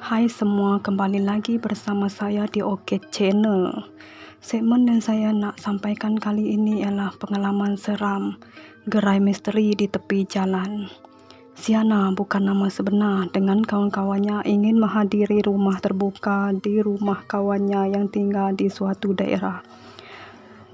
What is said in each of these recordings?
Hai semua, kembali lagi bersama saya di OK Channel. Segmen yang saya nak sampaikan kali ini ialah pengalaman seram gerai misteri di tepi jalan. Siana bukan nama sebenar, dengan kawan-kawannya ingin menghadiri rumah terbuka di rumah kawannya yang tinggal di suatu daerah.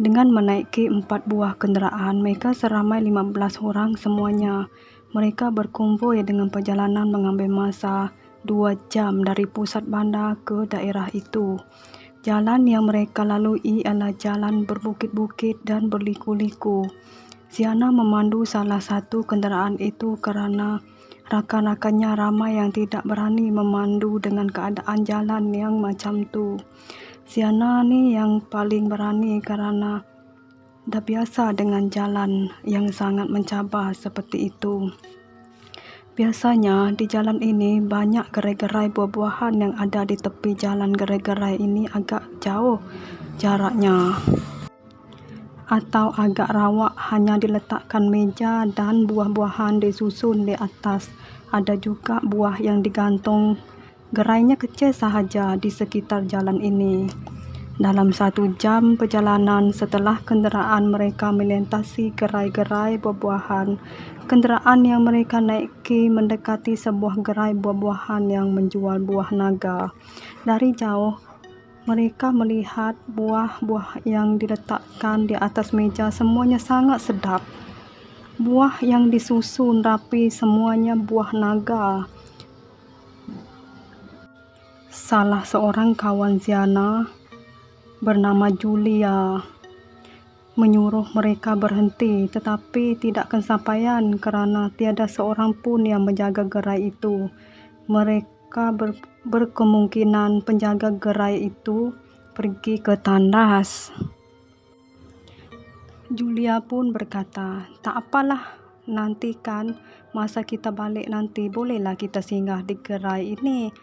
Dengan menaiki 4 buah kenderaan, mereka seramai 15 orang semuanya. Mereka berkonvoi dengan perjalanan mengambil masa 2 jam dari pusat bandar ke daerah itu. Jalan yang mereka lalui adalah jalan berbukit-bukit dan berliku-liku. Siana memandu salah satu kenderaan itu kerana rakan-rakannya ramai yang tidak berani memandu dengan keadaan jalan yang macam tu. Siana ni yang paling berani kerana dah biasa dengan jalan yang sangat mencabar seperti itu. Biasanya di jalan ini banyak gerai-gerai buah-buahan yang ada di tepi jalan. Gerai-gerai ini agak jauh jaraknya atau agak rawak, hanya diletakkan meja dan buah-buahan disusun di atas. Ada juga buah yang digantung. Gerainya kecil sahaja di sekitar jalan ini. Dalam 1 jam perjalanan setelah kenderaan mereka melintasi gerai-gerai buah-buahan, kenderaan yang mereka naiki mendekati sebuah gerai buah-buahan yang menjual buah naga. Dari jauh, mereka melihat buah-buah yang diletakkan di atas meja semuanya sangat sedap. Buah yang disusun rapi semuanya buah naga. Salah seorang kawan Siana bernama Julia menyuruh mereka berhenti, tetapi tidak kesampaian kerana tiada seorang pun yang menjaga gerai itu. Mereka berkemungkinan penjaga gerai itu pergi ke tandas. Julia pun berkata, "Tak apalah, nantikan masa kita balik nanti, bolehlah kita singgah di gerai ini.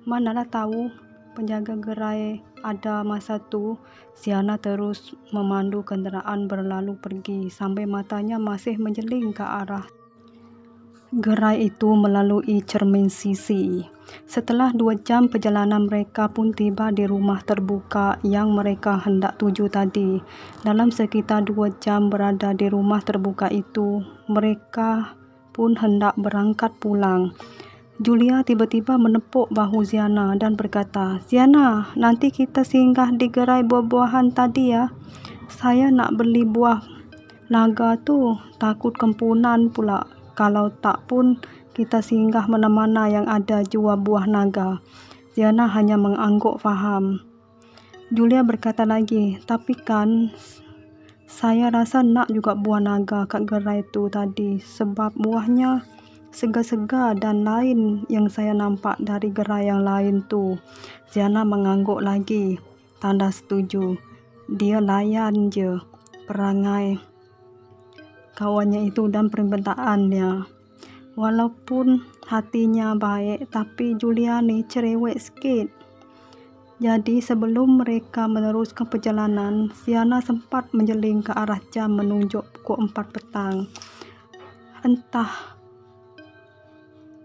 Manalah tahu penjaga gerai ada masa tu." Siana terus memandu kenderaan berlalu pergi sampai matanya masih menjeling ke arah gerai itu melalui cermin sisi. Setelah 2 jam perjalanan, mereka pun tiba di rumah terbuka yang mereka hendak tuju tadi. Dalam sekitar 2 jam berada di rumah terbuka itu, mereka pun hendak berangkat pulang. Julia tiba-tiba menepuk bahu Siana dan berkata, "Siana, nanti kita singgah di gerai buah-buahan tadi ya. Saya nak beli buah naga tu, takut kempunan pula kalau tak pun kita singgah mana-mana yang ada jual buah naga." Siana hanya mengangguk faham. Julia berkata lagi, "Tapi kan saya rasa nak juga buah naga kat gerai tu tadi, sebab buahnya segar-segar dan lain yang saya nampak dari gerai yang lain tu." Siana mengangguk lagi, tanda setuju. Dia layan je perangai kawannya itu dan permintaannya. Walaupun hatinya baik, tapi Julia ni cerewet sikit. Jadi sebelum mereka meneruskan perjalanan, Siana sempat menjeling ke arah jam menunjuk pukul 4 petang. Entah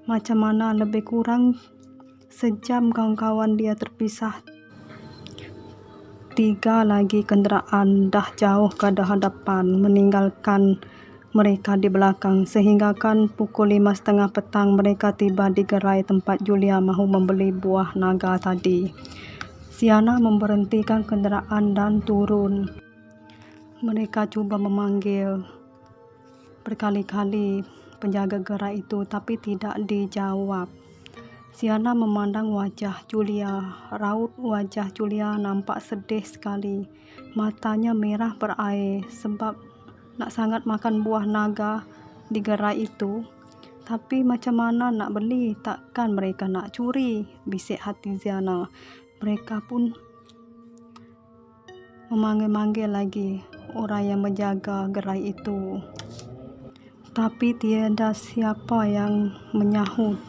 macam mana, lebih kurang sejam kawan-kawan dia terpisah. 3 lagi kenderaan dah jauh ke hadapan, meninggalkan mereka di belakang, sehinggakan pukul 5:30 petang mereka tiba di gerai tempat Julia mahu membeli buah naga tadi. Siana memberhentikan kenderaan dan turun. Mereka cuba memanggil berkali-kali penjaga gerai itu, tapi tidak dijawab. Siana memandang wajah Julia. Raut wajah Julia nampak sedih sekali. Matanya merah berair sebab nak sangat makan buah naga di gerai itu. Tapi macam mana nak beli? Takkan mereka nak curi? Bisik hati Siana. Mereka pun memanggil-manggil lagi orang yang menjaga gerai itu, tapi tiada siapa yang menyahut,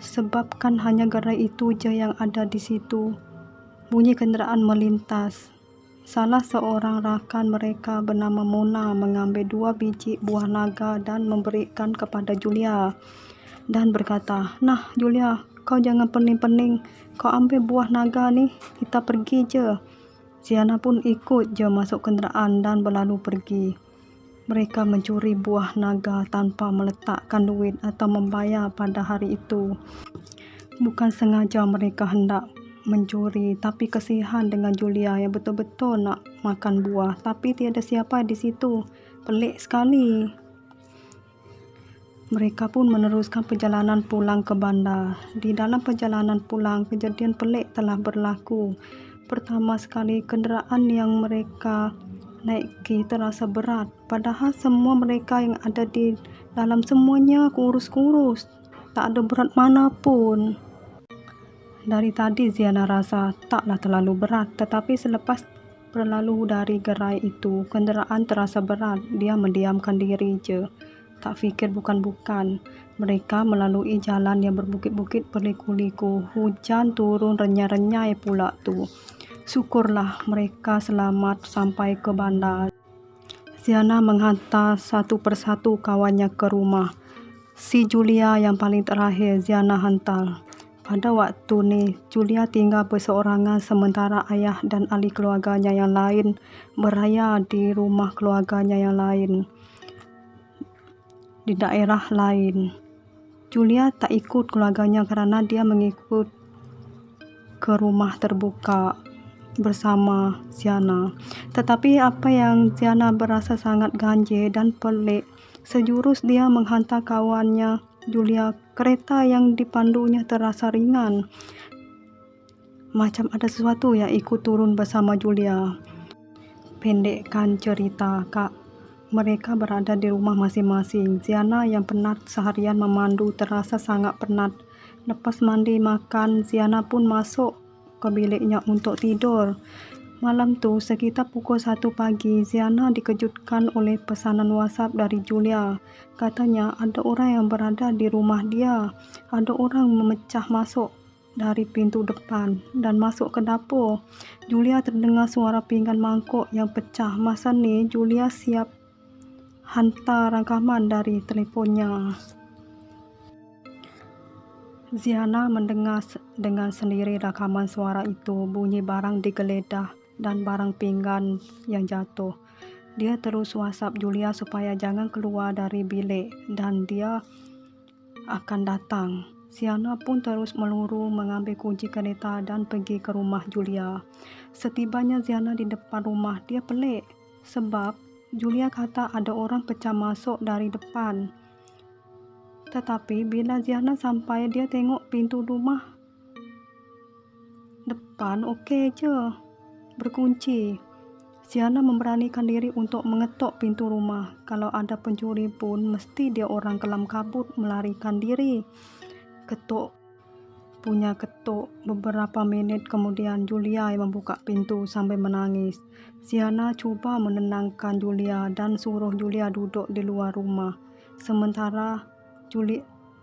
sebab kan hanya gerai itu je yang ada di situ. Bunyi kenderaan melintas. Salah seorang rakan mereka bernama Mona mengambil 2 biji buah naga dan memberikan kepada Julia. dan berkata, "Nah Julia, kau jangan pening-pening, kau ambil buah naga nih, kita pergi je." Ziana pun ikut je masuk kenderaan dan berlalu pergi. Mereka mencuri buah naga tanpa meletakkan duit atau membayar pada hari itu. Bukan sengaja mereka hendak mencuri, tapi kesihan dengan Julia yang betul-betul nak makan buah, tapi tiada siapa di situ. Pelik sekali. Mereka pun meneruskan perjalanan pulang ke bandar. Di dalam perjalanan pulang, kejadian pelik telah berlaku. Pertama sekali, kenderaan yang mereka naiki terasa berat. Padahal semua mereka yang ada di dalam semuanya kurus-kurus. Tak ada berat manapun. Dari tadi Ziana rasa taklah terlalu berat. Tetapi selepas berlalu dari gerai itu, kenderaan terasa berat. Dia mendiamkan diri je. Tak fikir bukan-bukan. Mereka melalui jalan yang berbukit-bukit berliku-liku. Hujan turun renyai-renyai pula tu. Syukurlah mereka selamat sampai ke bandar. Ziana menghantar satu persatu kawannya ke rumah. Si Julia yang paling terakhir Ziana hantar. Pada waktu ni, Julia tinggal berseorangan sementara ayah dan ahli keluarganya yang lain beraya di rumah keluarganya yang lain. Di daerah lain. Julia tak ikut keluarganya kerana dia mengikut ke rumah terbuka bersama Ziana. Tetapi apa yang Ziana berasa sangat ganjil dan pelik, sejurus dia menghantar kawannya Julia. Kereta yang dipandunya terasa ringan. Macam ada sesuatu yang ikut turun bersama Julia. Pendekkan cerita, Kak. Mereka berada di rumah masing-masing. Ziana yang penat seharian memandu terasa sangat penat. Lepas mandi makan, Ziana pun masuk ke biliknya untuk tidur. Malam tu sekitar pukul 1 pagi, Ziana dikejutkan oleh pesanan WhatsApp dari Julia. Katanya ada orang yang berada di rumah dia. Ada orang memecah masuk dari pintu depan dan masuk ke dapur. Julia terdengar suara pinggan mangkuk yang pecah. Masa ni Julia siap hantar rakaman dari telefonnya. Ziana mendengar dengan sendiri rakaman suara itu, bunyi barang digeledah dan barang pinggan yang jatuh. Dia terus WhatsApp Julia supaya jangan keluar dari bilik dan dia akan datang. Ziana pun terus meluru mengambil kunci kereta dan pergi ke rumah Julia. Setibanya Ziana di depan rumah, dia pelik sebab Julia kata ada orang pecah masuk dari depan. Tetapi bila Ziana sampai, dia tengok pintu rumah depan okey je, berkunci. Ziana memberanikan diri untuk mengetuk pintu rumah. Kalau ada pencuri pun mesti dia orang kelam kabut melarikan diri. Ketuk punya ketuk. Beberapa minit kemudian Julia yang membuka pintu sambil menangis. Ziana cuba menenangkan Julia dan suruh Julia duduk di luar rumah. Sementara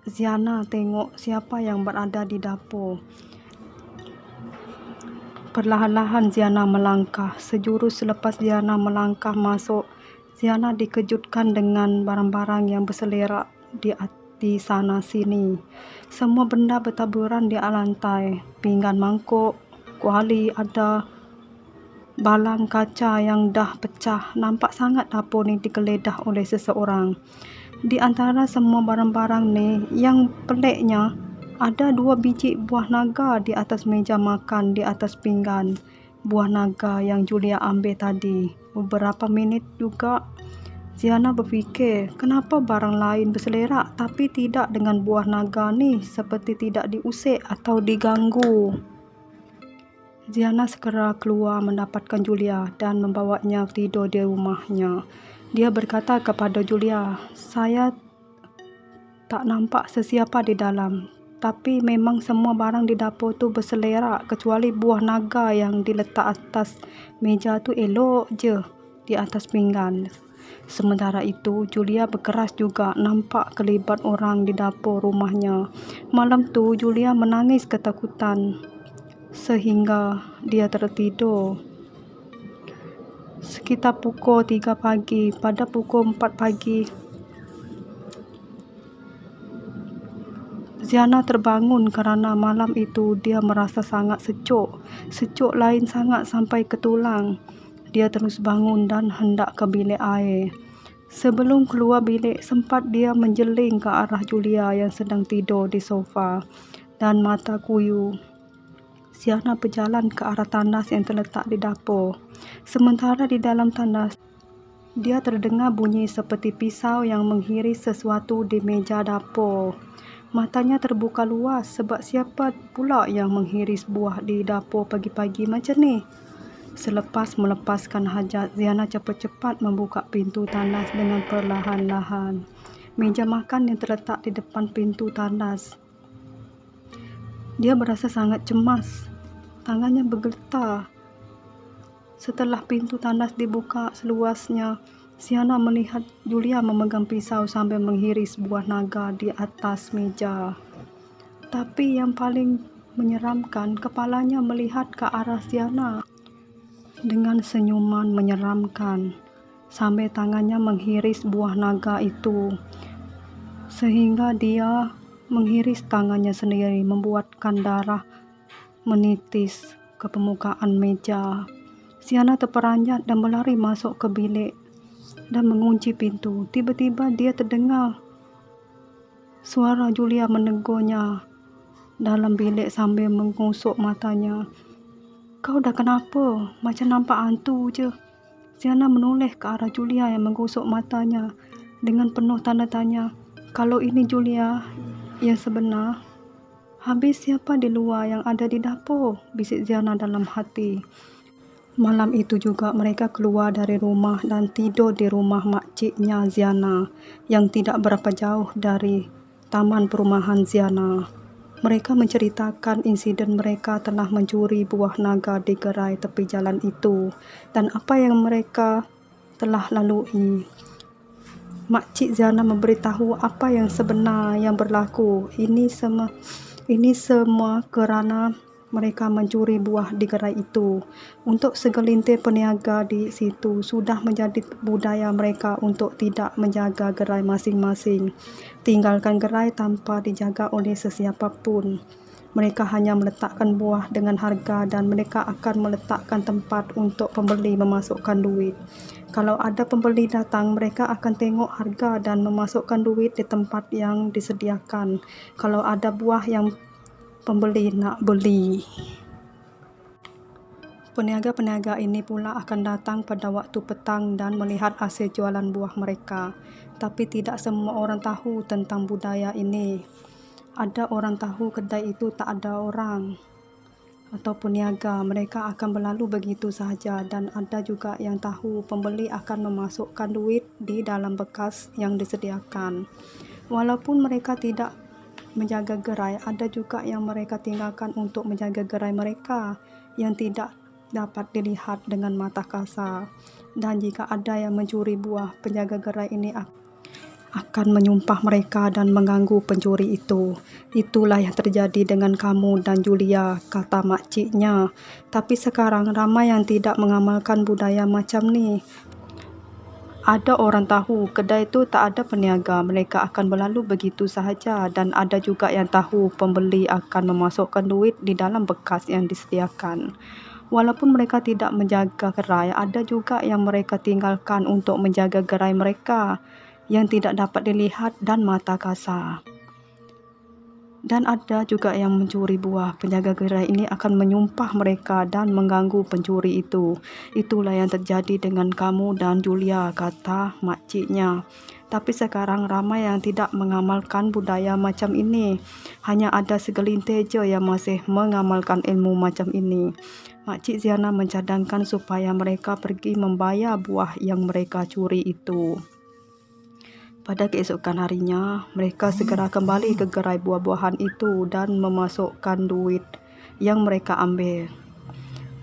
Ziana tengok siapa yang berada di dapur. Perlahan-lahan Ziana melangkah. Sejurus selepas Ziana melangkah masuk, Ziana dikejutkan dengan barang-barang yang berselerak di sana sini. Semua benda bertaburan di lantai. Pinggan mangkuk, kuali ada, balang kaca yang dah pecah. Nampak sangat dapur ni digeledah oleh seseorang. Di antara semua barang-barang ni, yang peliknya, ada 2 biji buah naga di atas meja makan di atas pinggan. Buah naga yang Julia ambil tadi. Beberapa minit juga Ziana berfikir, kenapa barang lain berselerak tapi tidak dengan buah naga ni, seperti tidak diusik atau diganggu. Ziana segera keluar mendapatkan Julia dan membawanya tidur di rumahnya. Dia berkata kepada Julia, "Saya tak nampak sesiapa di dalam. Tapi memang semua barang di dapur tu berselerak kecuali buah naga yang diletak atas meja tu elok je di atas pinggan." Sementara itu, Julia berkeras juga nampak kelibat orang di dapur rumahnya. Malam tu, Julia menangis ketakutan sehingga dia tertidur. Sekitar pukul 3 pagi, pada pukul 4 pagi, Ziana terbangun karena malam itu dia merasa sangat sejuk. Sejuk lain sangat sampai ke tulang. Dia terus bangun dan hendak ke bilik air. Sebelum keluar bilik, sempat dia menjeling ke arah Julia yang sedang tidur di sofa dan mata kuyu. Ziana berjalan ke arah tandas yang terletak di dapur. Sementara di dalam tandas, dia terdengar bunyi seperti pisau yang menghiris sesuatu di meja dapur. Matanya terbuka luas sebab siapa pula yang menghiris buah di dapur pagi-pagi macam ni? Selepas melepaskan hajat, Ziana cepat-cepat membuka pintu tandas dengan perlahan-lahan. Meja makan yang terletak di depan pintu tandas. Dia berasa sangat cemas. Tangannya bergetar. Setelah pintu tandas dibuka seluasnya, Ziana melihat Julia memegang pisau sambil menghiris buah naga di atas meja. Tapi yang paling menyeramkan, kepalanya melihat ke arah Ziana dengan senyuman menyeramkan, sambil tangannya menghiris buah naga itu, sehingga dia menghiris tangannya sendiri, membuatkan darah menitis ke permukaan meja. Ziana terperanjat dan berlari masuk ke bilik dan mengunci pintu. Tiba-tiba dia terdengar suara Julia menegurnya dalam bilik sambil mengusuk matanya. "Kau dah kenapa? Macam nampak hantu je." Ziana menoleh ke arah Julia yang menggosok matanya dengan penuh tanda tanya. Kalau ini Julia yang sebenar, habis siapa di luar yang ada di dapur? Bisik Ziana dalam hati. Malam itu juga mereka keluar dari rumah dan tidur di rumah makciknya Ziana yang tidak berapa jauh dari taman perumahan Ziana. Mereka menceritakan insiden mereka telah mencuri buah naga di gerai tepi jalan itu dan apa yang mereka telah lalui. Makcik Ziana memberitahu apa yang sebenar yang berlaku. Ini semua kerana mereka mencuri buah di gerai itu. Untuk segelintir peniaga di situ sudah menjadi budaya mereka untuk tidak menjaga gerai masing-masing. Tinggalkan gerai tanpa dijaga oleh sesiapa pun. Mereka hanya meletakkan buah dengan harga dan mereka akan meletakkan tempat untuk pembeli memasukkan duit. Kalau ada pembeli datang, mereka akan tengok harga dan memasukkan duit di tempat yang disediakan. Kalau ada buah yang pembeli nak beli, peniaga-peniaga ini pula akan datang pada waktu petang dan melihat hasil jualan buah mereka. Tapi tidak semua orang tahu tentang budaya ini. Ada orang tahu kedai itu tak ada orang atau peniaga, mereka akan berlalu begitu sahaja, dan ada juga yang tahu pembeli akan memasukkan duit di dalam bekas yang disediakan. Walaupun mereka tidak menjaga gerai, ada juga yang mereka tinggalkan untuk menjaga gerai mereka yang tidak dapat dilihat dengan mata kasar. Dan jika ada yang mencuri buah, penjaga gerai ini akan menyumpah mereka dan mengganggu pencuri itu. Itulah yang terjadi dengan kamu dan Julia, kata makciknya. Tapi sekarang ramai yang tidak mengamalkan budaya macam ni. Ada orang tahu kedai itu tak ada peniaga, mereka akan berlalu begitu sahaja, dan ada juga yang tahu pembeli akan memasukkan duit di dalam bekas yang disediakan. Walaupun mereka tidak menjaga gerai, ada juga yang mereka tinggalkan untuk menjaga gerai mereka yang tidak dapat dilihat dan mata kasar. Dan ada juga yang mencuri buah. Penjaga gerai ini akan menyumpah mereka dan mengganggu pencuri itu. Itulah yang terjadi dengan kamu dan Julia, kata makciknya. Tapi sekarang ramai yang tidak mengamalkan budaya macam ini. Hanya ada segelintir je yang masih mengamalkan ilmu macam ini. Makcik Ziana mencadangkan supaya mereka pergi membayar buah yang mereka curi itu. Pada keesokan harinya, mereka segera kembali ke gerai buah-buahan itu dan memasukkan duit yang mereka ambil.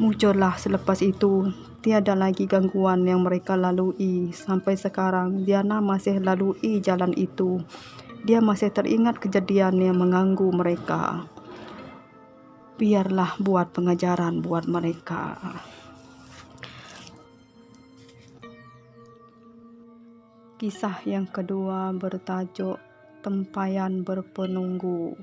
Muncullah selepas itu, tiada lagi gangguan yang mereka lalui. Sampai sekarang, Ziana masih lalui jalan itu. Dia masih teringat kejadian yang mengganggu mereka. Biarlah buat pengajaran buat mereka. Kisah yang kedua bertajuk Tempayan Berpenunggu.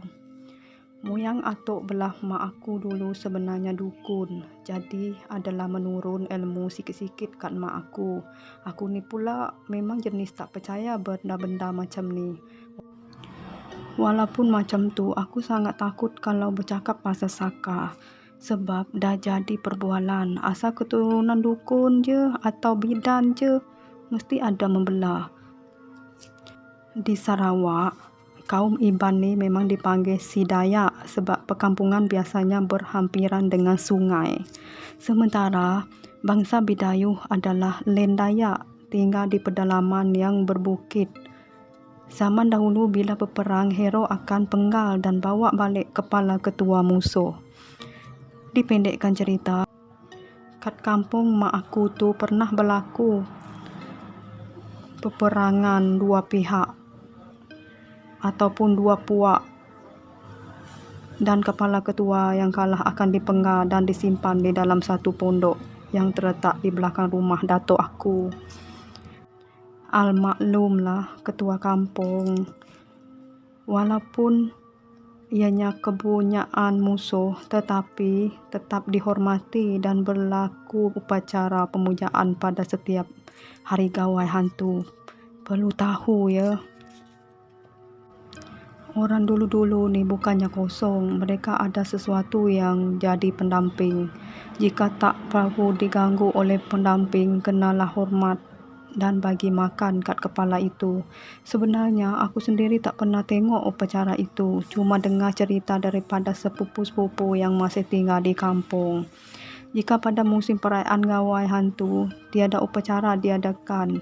Moyang atuk belah mak aku dulu sebenarnya dukun. Jadi adalah menurun ilmu sikit-sikit kat mak aku. Aku ni pula memang jenis tak percaya benda-benda macam ni. Walaupun macam tu, aku sangat takut kalau bercakap pasal saka. Sebab dah jadi perbualan. Asal keturunan dukun je atau bidan je, mesti ada membelah. Di Sarawak, kaum Iban ni memang dipanggil Si Dayak sebab perkampungan biasanya berhampiran dengan sungai. Sementara bangsa Bidayuh adalah Len Dayak, tinggal di pedalaman yang berbukit. Zaman dahulu bila berperang, hero akan penggal dan bawa balik kepala ketua musuh. Dipendekkan cerita, kat kampung mak aku tu pernah berlaku peperangan dua pihak ataupun dua puak, dan kepala ketua yang kalah akan dipenggal dan disimpan di dalam satu pondok yang terletak di belakang rumah datuk aku. Almaklumlah ketua kampung, walaupun ianya kepunyaan musuh, tetapi tetap dihormati dan berlaku upacara pemujaan pada setiap hari gawai hantu. Perlu tahu ya, orang dulu-dulu ni bukannya kosong, mereka ada sesuatu yang jadi pendamping. Jika tak perlu diganggu oleh pendamping, kenalah hormat dan bagi makan kat kepala itu. Sebenarnya aku sendiri tak pernah tengok upacara itu, cuma dengar cerita daripada sepupu-sepupu yang masih tinggal di kampung. Jika pada musim perayaan gawai hantu tiada upacara diadakan,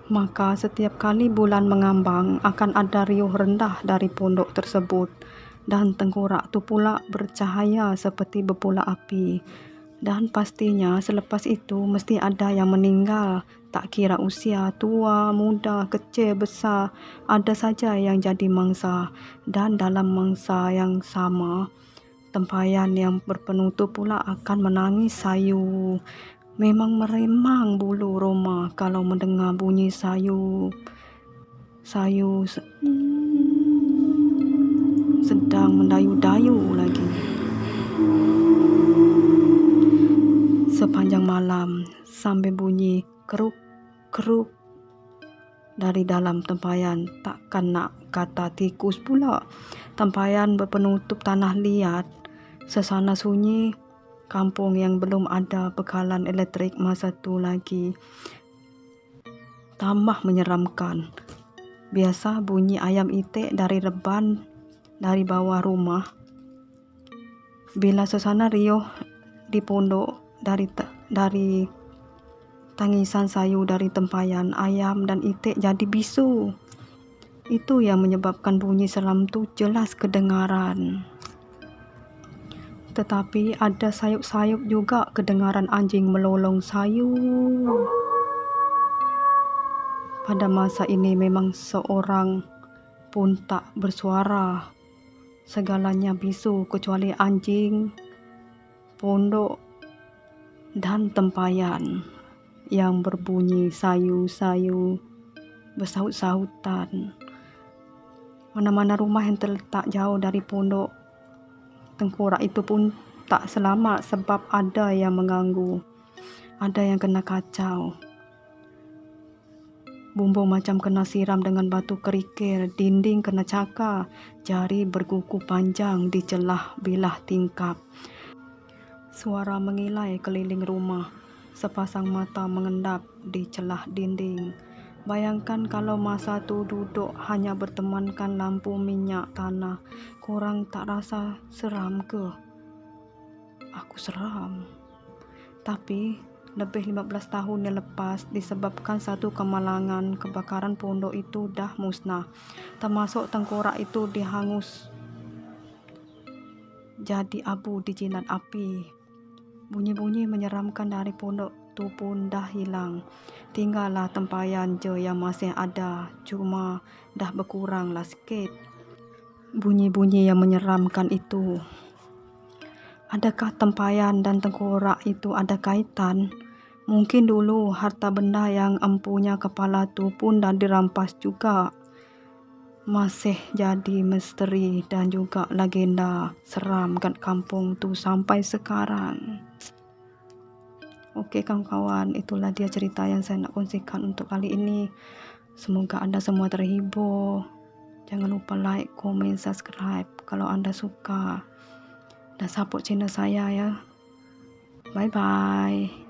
maka setiap kali bulan mengambang akan ada riuh rendah dari pondok tersebut, dan tengkorak tu pula bercahaya seperti berpula api. Dan pastinya selepas itu mesti ada yang meninggal, tak kira usia, tua, muda, kecil, besar, ada saja yang jadi mangsa. Dan dalam mangsa yang sama, tempayan yang berpenutup pula akan menangis sayu. Memang meremang bulu roma kalau mendengar bunyi sayu sedang mendayu-dayu lagi. Sepanjang malam sambil bunyi keruk-keruk dari dalam tempayan. Takkan nak kata tikus pula. Tempayan berpenutup tanah liat, sesana sunyi kampung yang belum ada bekalan elektrik masa tu lagi. Tambah menyeramkan. Biasa bunyi ayam itik dari reban dari bawah rumah. Bila suasana riuh di pondok, dari tangisan sayu dari tempayan, ayam dan itik jadi bisu. Itu yang menyebabkan bunyi seram tu jelas kedengaran. Tetapi ada sayup-sayup juga kedengaran anjing melolong sayu. Pada masa ini memang seorang pun tak bersuara. Segalanya bisu kecuali anjing, pondok dan tempayan yang berbunyi sayu-sayu bersaut-sautan. Mana-mana rumah yang terletak jauh dari pondok tengkorak itu pun tak selamat sebab ada yang mengganggu, ada yang kena kacau. Bumbung macam kena siram dengan batu kerikil, dinding kena cakar, jari berkuku panjang di celah bilah tingkap. Suara mengilai keliling rumah, sepasang mata mengendap di celah dinding. Bayangkan kalau masa tu duduk hanya bertemankan lampu minyak tanah, korang tak rasa seram ke? Aku seram. Tapi lebih 15 tahun yang lepas, disebabkan satu kemalangan, kebakaran pondok itu dah musnah. Termasuk tengkorak itu dihangus jadi abu di jilat api. Bunyi-bunyi menyeramkan dari pondok tu pun dah hilang. Tinggallah tempayan je yang masih ada, cuma dah berkuranglah sikit bunyi-bunyi yang menyeramkan itu. Adakah tempayan dan tengkorak itu ada kaitan? Mungkin dulu harta benda yang empunya kepala tu pun dah dirampas juga. masih jadi misteri dan juga legenda seram kat kampung tuh sampai sekarang. Oke kawan-kawan, itulah dia cerita yang saya nak kongsikan untuk kali ini. Semoga Anda semua terhibur. Jangan lupa like, komen, subscribe kalau Anda suka. Dan support channel saya ya. Bye-bye.